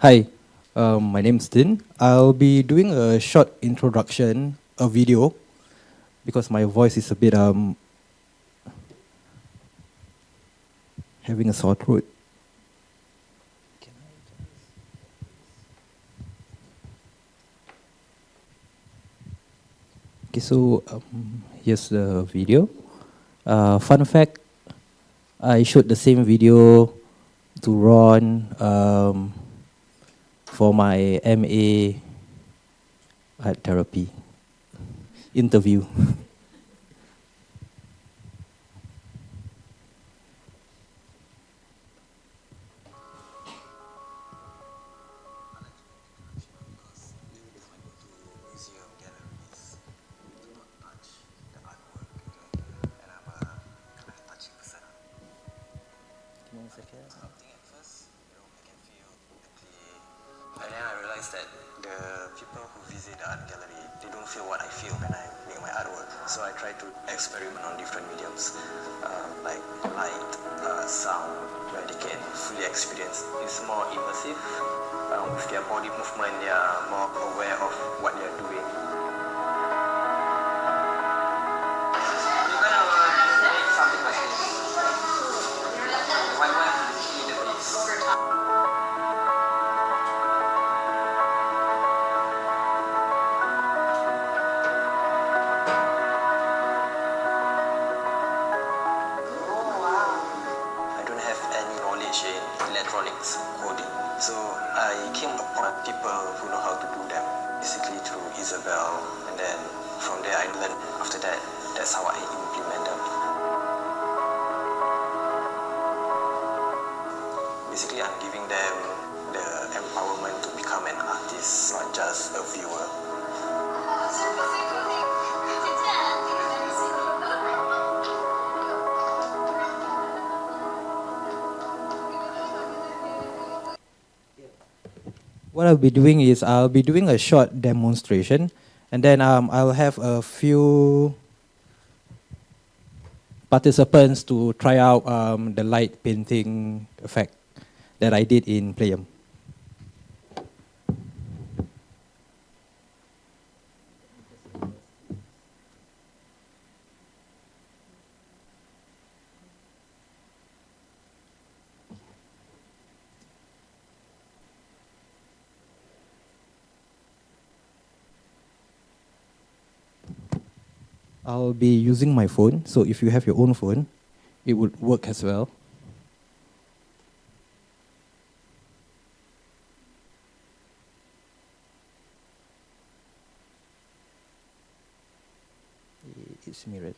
Hi, my name's Din. I'll be doing a short introduction, a video, because my voice is a bit having a sore throat. Okay, so here's the video. Fun fact: I showed the same video to Ron for my MA art therapy interview. And then I realized that the people who visit the art gallery, they don't feel what I feel when I make my artwork. So I try to experiment on different mediums, like light, sound, where they can fully experience. It's more immersive. With their body movement, they are more aware of what they are doing. I don't have any knowledge in electronics coding, so I came upon people who know how to do them, basically through Isabel, and then from there I learned. After that, that's how I implement them. Basically, I'm giving them the empowerment to become an artist, not just a viewer. What I'll be doing is I'll be doing a short demonstration, and then I'll have a few participants to try out the light painting effect that I did in Playeum. I'll be using my phone, so if you have your own phone, it would work as well. It's mirrored.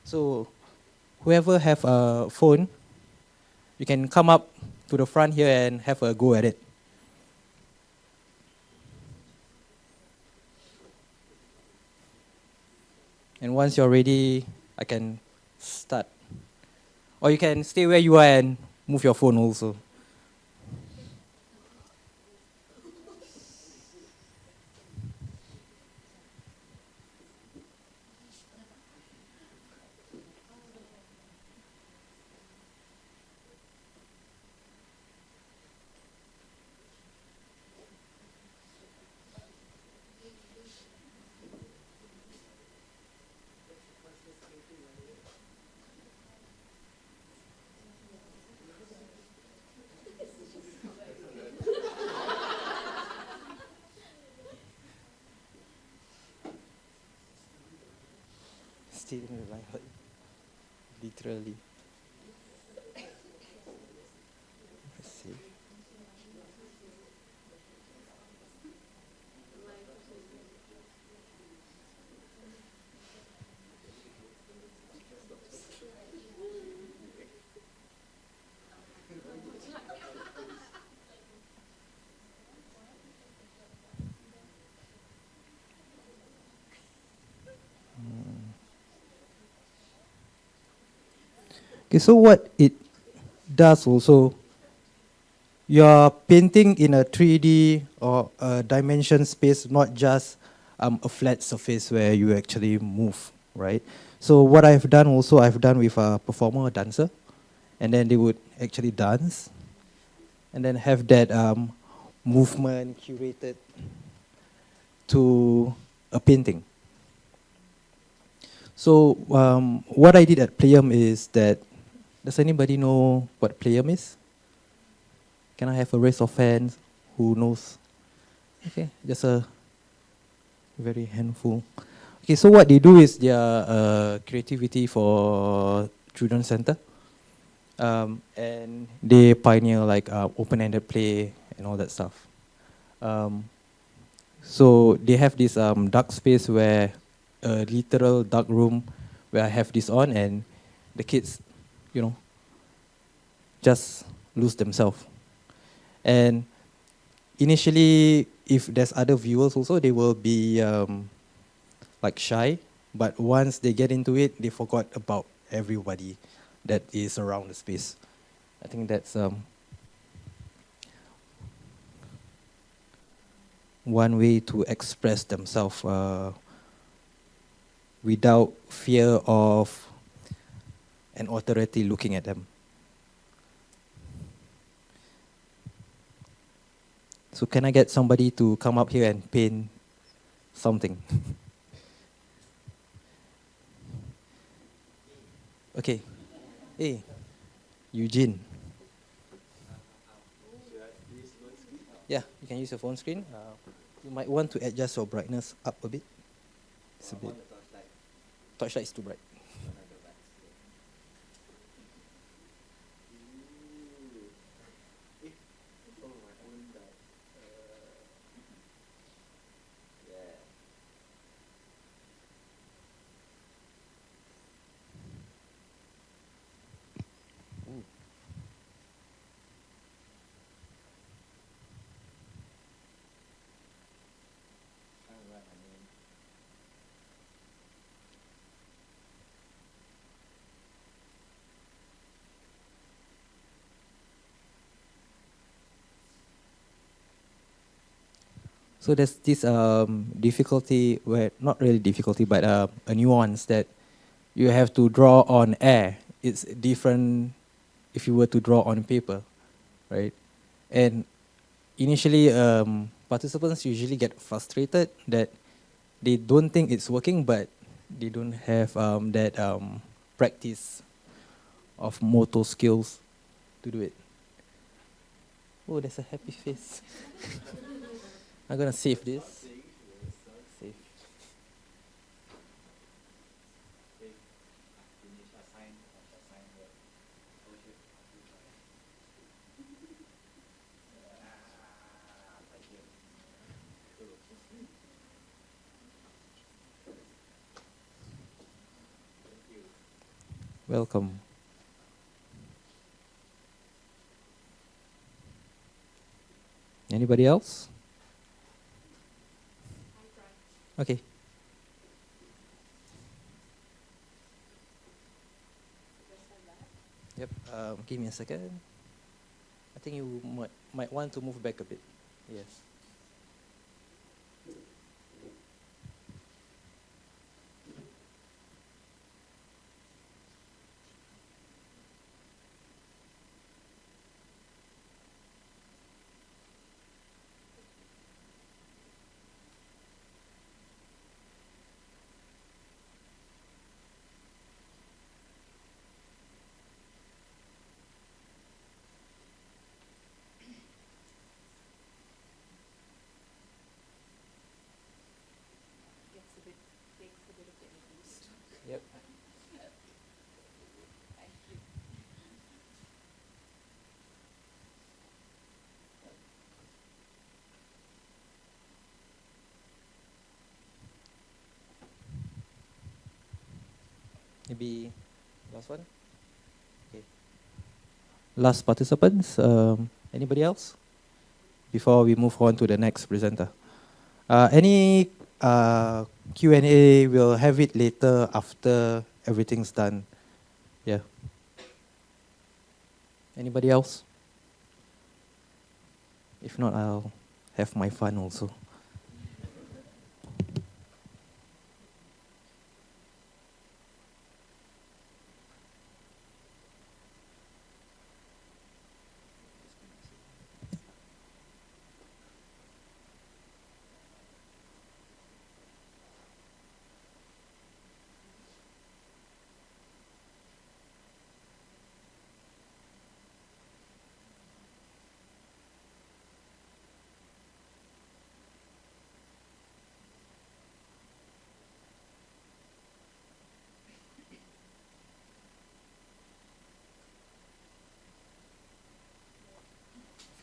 So, whoever have a phone, you can come up to the front here and have a go at it. And once you're ready, I can start. Or you can stay where you are and move your phone also. Still in the line, literally. Let's see. Okay, so what it does also, you're painting in a 3D or a dimension space, not just a flat surface where you actually move, right? So what I've done also, I've done with a performer or dancer, and then they would actually dance, and then have that movement curated to a painting. So what I did at Playeum is that, does anybody know what Playeum is? Can I have a raise of hands who knows? Okay, just a very handful. Okay, so what they do is their creativity for children's center. And they pioneer like open-ended play and all that stuff. So they have this dark space where a literal dark room where I have this on and the kids, you know, just lose themselves. And initially, if there's other viewers also, they will be like shy. But once they get into it, they forgot about everybody that is around the space. I think that's one way to express themselves without fear of an authority looking at them. So can I get somebody to come up here and paint something? Okay. Hey, Eugene. Yeah, you can use your phone screen. You might want to adjust your brightness up a bit. It's a bit. Torchlight is too bright. So there's this difficulty where, not really difficulty, but a nuance that you have to draw on air. It's different if you were to draw on paper, right? And initially, participants usually get frustrated that they don't think it's working, but they don't have that practice of motor skills to do it. Oh, there's a happy face. I'm gonna save this. Save. Welcome. Anybody else? Okay. Yep. Give me a second. I think you might want to move back a bit. Yes. Yep. Maybe last one. Okay. Last participants. Anybody else? Before we move on to the next presenter. Any Q&A, we'll have it later after everything's done. Yeah. Anybody else? If not, I'll have my fun also.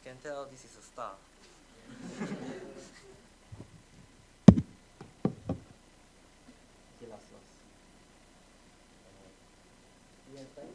You can tell this is a star. Okay, last. You have time?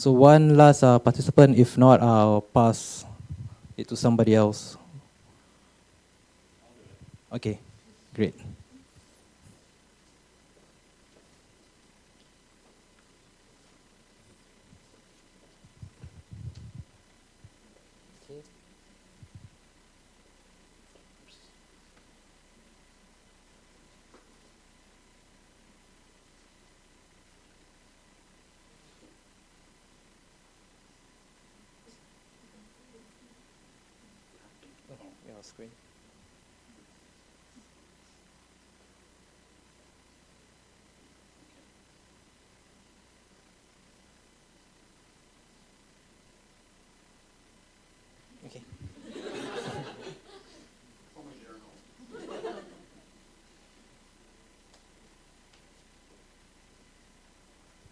So one last participant, if not, I'll pass it to somebody else. Okay, great. Okay. Your screen. Okay.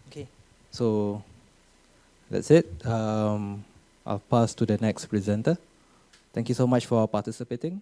Okay. So that's it. I'll pass to the next presenter. Thank you so much for participating.